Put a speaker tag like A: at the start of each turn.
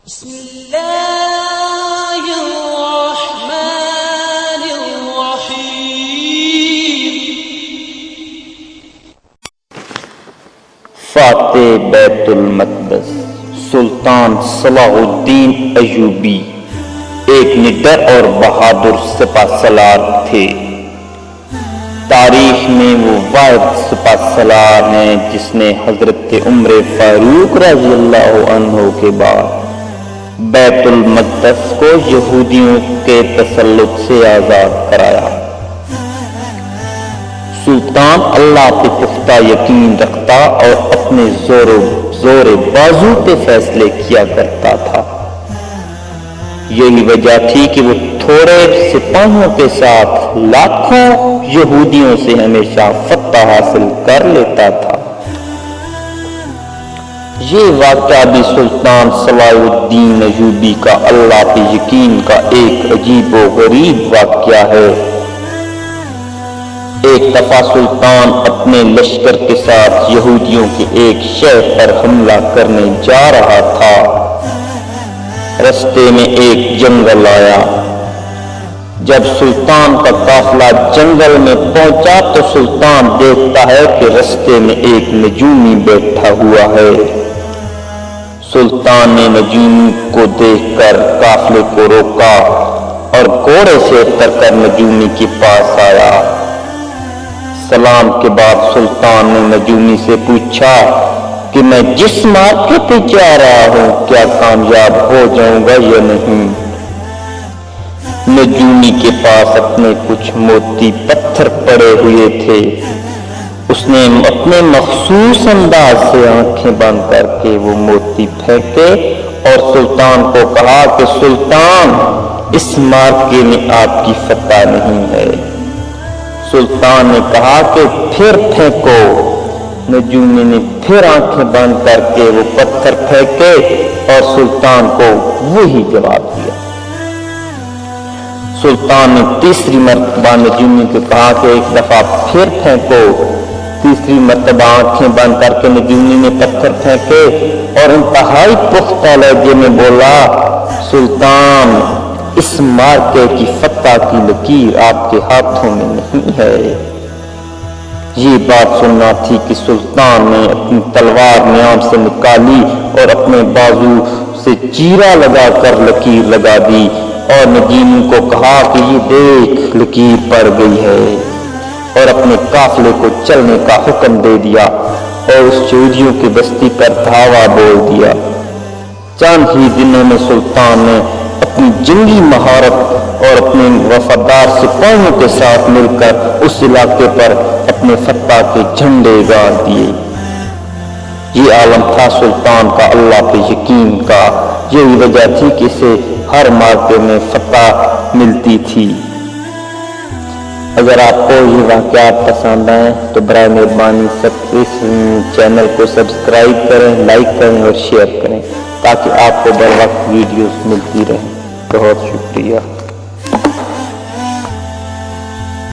A: بسم اللہ الرحمن الرحیم۔
B: فاتح بیت المقدس سلطان صلاح الدین ایوبی ایک نڈر اور بہادر سپہ سالار تھے۔ تاریخ میں وہ واحد سپہ سالار ہیں جس نے حضرت عمر فاروق رضی اللہ عنہ کے بعد بیت المقدس کو یہودیوں کے تسلط سے آزاد کرایا۔ سلطان اللہ پہ پختہ یقین رکھتا اور اپنے زور بازو پہ فیصلے کیا کرتا تھا۔ یہی وجہ تھی کہ وہ تھوڑے سپاہیوں کے ساتھ لاکھوں یہودیوں سے ہمیشہ فتح حاصل کر لیتا تھا۔ یہ واقعہ بھی سلطان صلاح الدین ایوبی کا اللہ پہ یقین کا ایک عجیب و غریب واقعہ ہے۔ ایک دفعہ سلطان اپنے لشکر کے ساتھ یہودیوں کے ایک شہر پر حملہ کرنے جا رہا تھا۔ رستے میں ایک جنگل آیا۔ جب سلطان کا قافلہ جنگل میں پہنچا تو سلطان دیکھتا ہے کہ رستے میں ایک نجومی بیٹھا ہوا ہے۔ سلطان نے نجومی کو دیکھ کر قافلے کو روکا اور گھوڑے سے اتر کر نجومی کے پاس آیا۔ سلام کے بعد سلطان نے نجومی سے پوچھا کہ میں جس مارکے پہ جا رہا ہوں کیا کامیاب ہو جاؤں گا یا نہیں؟ نجومی کے پاس اپنے کچھ موتی پتھر پڑے ہوئے تھے۔ اس نے اپنے مخصوص انداز سے آنکھیں بند کر کے وہ موتی پھینکے اور سلطان کو کہا کہ سلطان اس مارکے میں آپ کی فتح نہیں ہے۔ سلطان نے کہا کہ پھر پھینکو۔ نجومی نے پھر آنکھیں بند کر کے وہ پتھر پھینکے اور سلطان کو وہی جواب دیا۔ سلطان نے تیسری مرتبہ نجومی کو کہا کہ ایک دفعہ پھر پھینکو۔ تیسری مرتبہ آنکھیں بند کر کے نجومی نے پتھر پھینکے اور انتہائی پختہ لہجے میں بولا سلطان اس مارکے کی فتح کی لکیر آپ کے ہاتھوں میں نہیں ہے۔ یہ بات سننا تھی کہ سلطان نے اپنی تلوار نیام سے نکالی اور اپنے بازو سے چیرا لگا کر لکیر لگا دی اور نجومی کو کہا کہ یہ دیکھ لکیر پڑ گئی ہے، اور اپنے قافلے کو چلنے کا حکم دے دیا اور اس یہودیوں کی بستی پر دھاوا بول دیا۔ چند ہی دنوں میں سلطان نے اپنی جنگی مہارت اور اپنے وفادار سپاہیوں کے ساتھ مل کر اس علاقے پر اپنے فتح کے جھنڈے گاڑ دیے۔ یہ عالم تھا سلطان کا اللہ پہ یقین کا۔ یہی وجہ تھی کہ اسے ہر مارکے میں فتح ملتی تھی۔ اگر آپ کو یہ واقعات پسند آئیں تو برائے مہربانی اس چینل کو سبسکرائب کریں، لائک کریں اور شیئر کریں تاکہ آپ کو بر وقت ویڈیوز ملتی رہیں۔ بہت شکریہ۔